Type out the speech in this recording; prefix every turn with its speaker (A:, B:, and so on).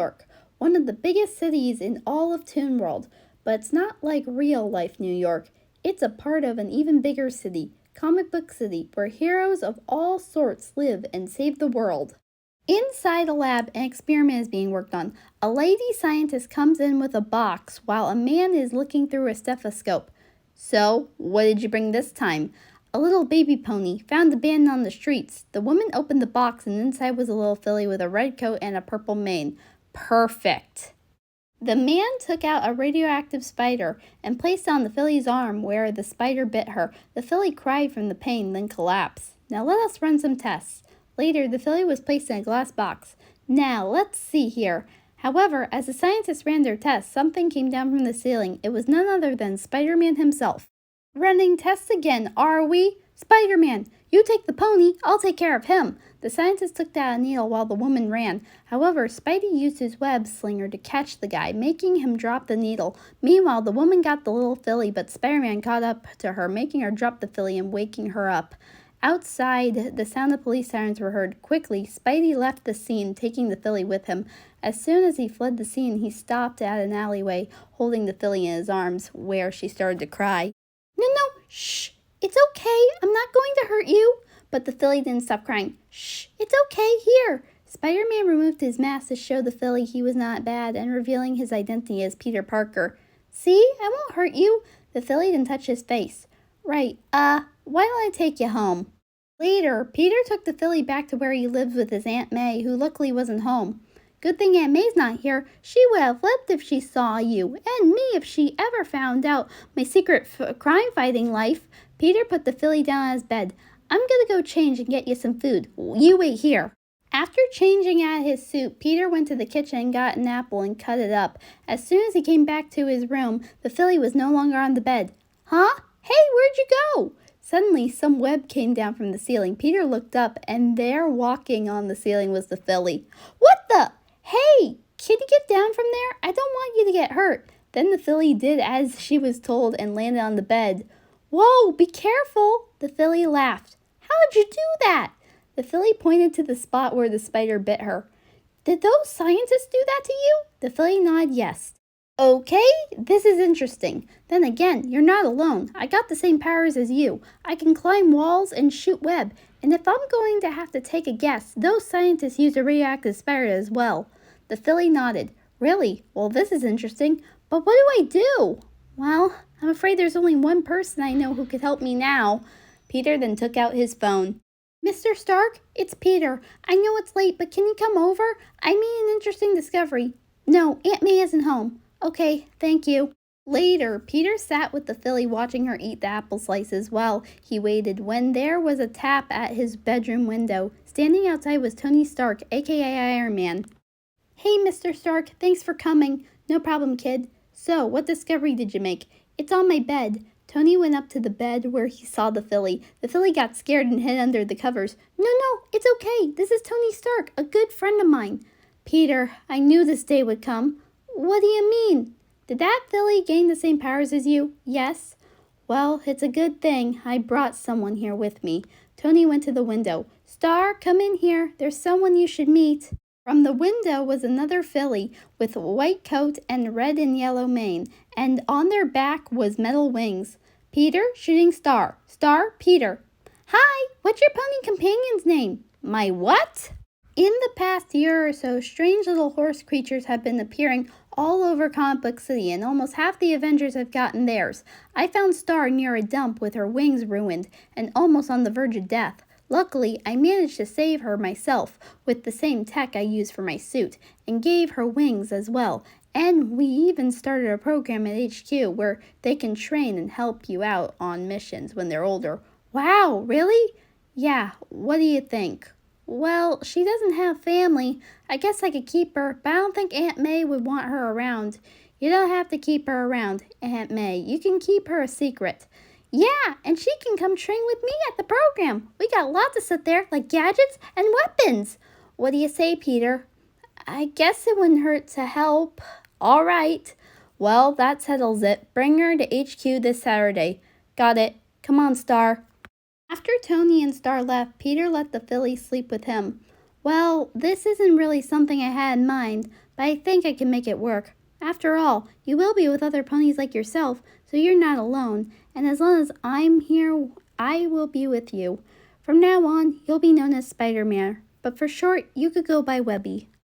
A: York, one of the biggest cities in all of Toon World. But it's not like real-life New York. It's a part of an even bigger city, Comic Book City, where heroes of all sorts live and save the world. Inside a lab, an experiment is being worked on. A lady scientist comes in with a box while a man is looking through a stethoscope. So, what did you bring this time? A little baby pony, found abandoned on the streets. The woman opened the box and inside was a little filly with a red coat and a purple mane. Perfect. The man took out a radioactive spider and placed it on the filly's arm where the spider bit her. The filly cried from the pain, then collapsed. Now let us run some tests. Later, the filly was placed in a glass box. Now, let's see here. However, as the scientists ran their tests, something came down from the ceiling. It was none other than Spider-Man himself. Running tests again, are we? Spider-Man, you take the pony, I'll take care of him. The scientist took out a needle while the woman ran. However, Spidey used his web slinger to catch the guy, making him drop the needle. Meanwhile, the woman got the little filly, but Spider-Man caught up to her, making her drop the filly and waking her up. Outside, the sound of police sirens were heard. Quickly, Spidey left the scene, taking the filly with him. As soon as he fled the scene, he stopped at an alleyway, holding the filly in his arms, where she started to cry. No, shh, it's okay, I'm not going to hurt you. But the filly didn't stop crying. Shh, it's okay, here. Spider-Man removed his mask to show the filly he was not bad and revealing his identity as Peter Parker. See, I won't hurt you. The filly didn't touch his face. Right, why don't I take you home? Later, Peter took the filly back to where he lived with his Aunt May, who luckily wasn't home. Good thing Aunt May's not here. She would have flipped if she saw you, and me if she ever found out my secret crime-fighting life. Peter put the filly down on his bed. I'm gonna go change and get you some food. You wait here. After changing out his suit, Peter went to the kitchen and got an apple and cut it up. As soon as he came back to his room, the filly was no longer on the bed. Huh? Hey, where'd you go? Suddenly, some web came down from the ceiling. Peter looked up, and there, walking on the ceiling, was the filly. What the? Hey, can you get down from there? I don't want you to get hurt. Then the filly did as she was told and landed on the bed. Whoa, be careful. The filly laughed. How'd you do that? The filly pointed to the spot where the spider bit her. Did those scientists do that to you? The filly nodded yes. Okay, this is interesting. Then again, you're not alone. I got the same powers as you. I can climb walls and shoot web. And if I'm going to have to take a guess, those scientists used a radioactive spider as well. The filly nodded. Really? Well, this is interesting. But what do I do? Well, I'm afraid there's only one person I know who could help me now. Peter then took out his phone. Mr. Stark, it's Peter. I know it's late, but can you come over? I made an interesting discovery. No, Aunt May isn't home. Okay, thank you. Later, Peter sat with the filly watching her eat the apple slices while he waited when there was a tap at his bedroom window. Standing outside was Tony Stark, aka Iron Man. Hey, Mr. Stark, thanks for coming. No problem, kid. So, what discovery did you make? It's on my bed. Tony went up to the bed where he saw the filly. The filly got scared and hid under the covers. No, it's okay. This is Tony Stark, a good friend of mine. Peter, I knew this day would come. What do you mean? Did that filly gain the same powers as you? Yes. Well, it's a good thing I brought someone here with me. Tony went to the window. Star, come in here. There's someone you should meet. From the window was another filly with a white coat and red and yellow mane, and on their back was metal wings. Peter, shooting Star. Star, Peter. Hi, what's your pony companion's name? My what? In the past year or so, strange little horse creatures have been appearing all over Comic Book City, and almost half the Avengers have gotten theirs. I found Star near a dump with her wings ruined and almost on the verge of death. Luckily, I managed to save her myself with the same tech I used for my suit, and gave her wings as well. And we even started a program at HQ where they can train and help you out on missions when they're older. Wow, really? Yeah, what do you think? Well, she doesn't have family. I guess I could keep her, but I don't think Aunt May would want her around. You don't have to keep her around, Aunt May. You can keep her a secret. Yeah, and she can come train with me at the program. We got lots to sit there, like gadgets and weapons. What do you say, Peter? I guess it wouldn't hurt to help. All right. Well, that settles it. Bring her to HQ this Saturday. Got it. Come on, Star. After Tony and Star left, Peter let the filly sleep with him. Well, this isn't really something I had in mind, but I think I can make it work. After all, you will be with other ponies like yourself, so you're not alone, and as long as I'm here, I will be with you. From now on, you'll be known as Spider-Man, but for short, you could go by Webby.